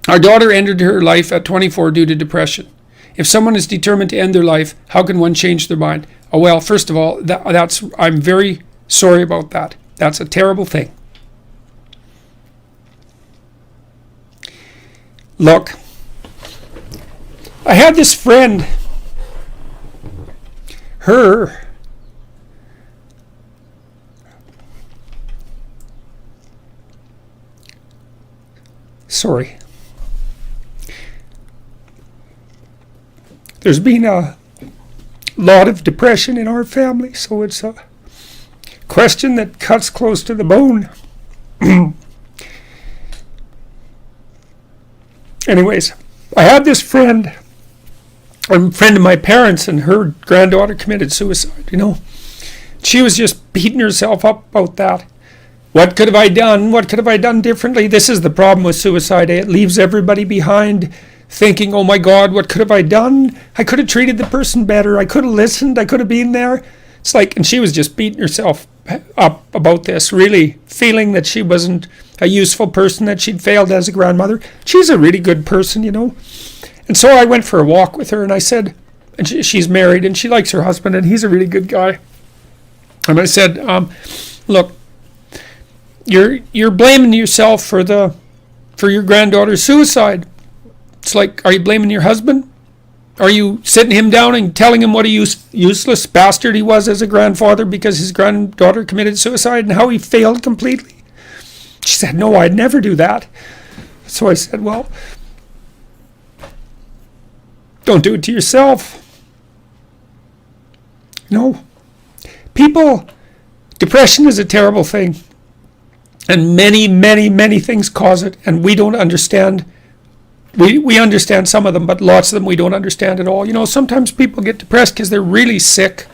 Our daughter ended her life at 24 due to depression. If someone is determined to end their life, how can one change their mind? Oh, well, first of all, I'm very sorry about that. That's a terrible thing. Look, I had this friend, sorry. There's been a lot of depression in our family, so it's a question that cuts close to the bone. Anyways, I had this friend, a friend of my parents, and her granddaughter committed suicide, She was just beating herself up about that. What could have I done? What could have I done differently? This is the problem with suicide. It leaves everybody behind thinking, oh my God, what could have I done? I could have treated the person better. I could have listened. I could have been there. It's like, and she was just beating herself up about this, really feeling that she wasn't a useful person, that she'd failed as a grandmother. She's a really good person, And so I went for a walk with her, and I said, and she's married, and she likes her husband, and he's a really good guy. And I said, look, you're blaming yourself for your granddaughter's suicide. It's like, are you blaming your husband? Are you sitting him down and telling him what a useless bastard he was as a grandfather because his granddaughter committed suicide and how he failed completely? She said, no, I'd never do that. So I said, well, don't do it to yourself. No. Depression is a terrible thing. And many, many, many things cause it, and we don't understand. We understand some of them, but lots of them we don't understand at all. Sometimes people get depressed because they're really sick.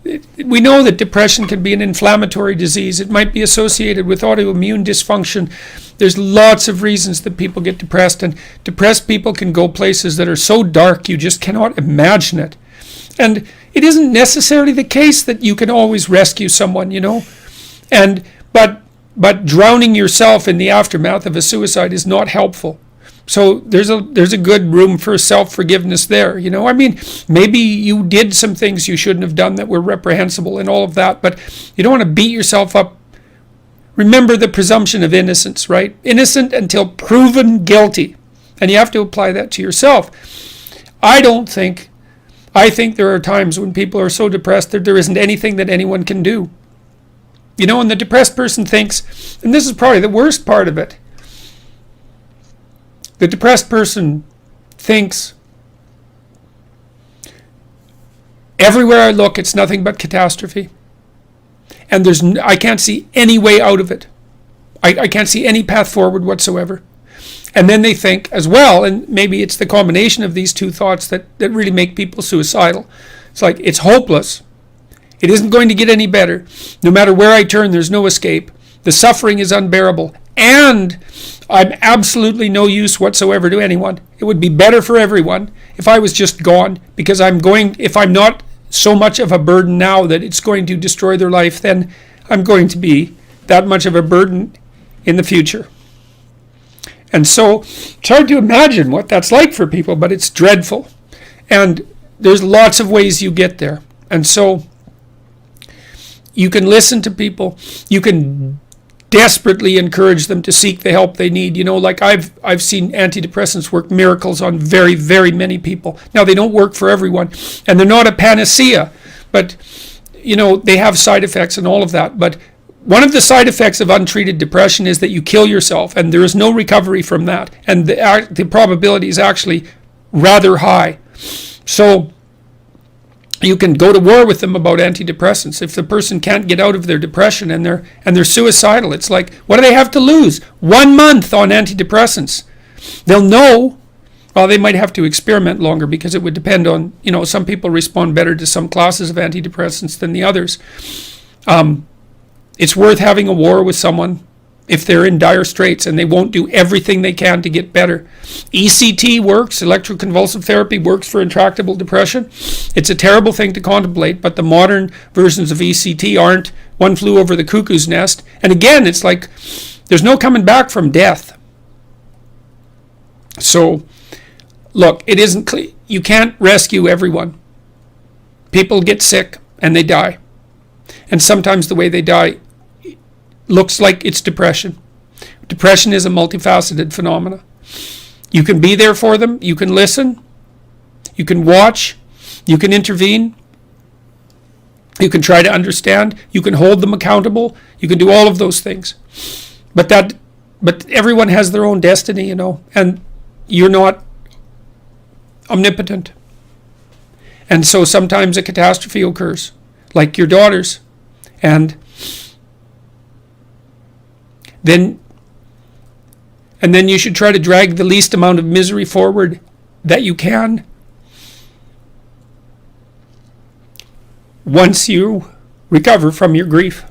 We know that depression can be an inflammatory disease. It might be associated with autoimmune dysfunction. There's lots of reasons that people get depressed, and depressed people can go places that are so dark you just cannot imagine it. And it isn't necessarily the case that you can always rescue someone, but drowning yourself in the aftermath of a suicide is not helpful. So there's a good room for self-forgiveness there, maybe you did some things you shouldn't have done that were reprehensible and all of that, but you don't want to beat yourself up. Remember the presumption of innocence, right? Innocent until proven guilty. And you have to apply that to yourself. I think there are times when people are so depressed that there isn't anything that anyone can do. And the depressed person thinks, and this is probably the worst part of it, the depressed person thinks, everywhere I look, it's nothing but catastrophe. And I can't see any way out of it. I can't see any path forward whatsoever. And then they think as well, and maybe it's the combination of these two thoughts that really make people suicidal. It's like, it's hopeless. It isn't going to get any better. No matter where I turn, there's no escape. The suffering is unbearable. And I'm absolutely no use whatsoever to anyone. It would be better for everyone if I was just gone, because if I'm not so much of a burden now that it's going to destroy their life, then I'm going to be that much of a burden in the future. And so it's hard to imagine what that's like for people, but it's dreadful. And there's lots of ways you get there. And so you can listen to people. You can desperately encourage them to seek the help they need. Like I've seen antidepressants work miracles on very, very many people. Now, they don't work for everyone, and they're not a panacea, but they have side effects and all of that. But one of the side effects of untreated depression is that you kill yourself, and there is no recovery from that, and the probability is actually rather high. So you can go to war with them about antidepressants. If the person can't get out of their depression and they're suicidal, it's like, what do they have to lose? 1 month on antidepressants. They'll know. Well, they might have to experiment longer, because it would depend on, some people respond better to some classes of antidepressants than the others. It's worth having a war with someone if they're in dire straits and they won't do everything they can to get better. ECT works, electroconvulsive therapy works for intractable depression. It's a terrible thing to contemplate, but the modern versions of ECT aren't. One flew over the cuckoo's nest. And again, it's like, there's no coming back from death. So, look, it isn't clear. You can't rescue everyone. People get sick and they die. And sometimes the way they die looks like it's depression. Depression is a multifaceted phenomenon. You can be there for them. You can listen. You can watch. You can intervene. You can try to understand. You can hold them accountable. You can do all of those things. But everyone has their own destiny, and you're not omnipotent. And so sometimes a catastrophe occurs, like your daughter's. And then you should try to drag the least amount of misery forward that you can. Once you recover from your grief.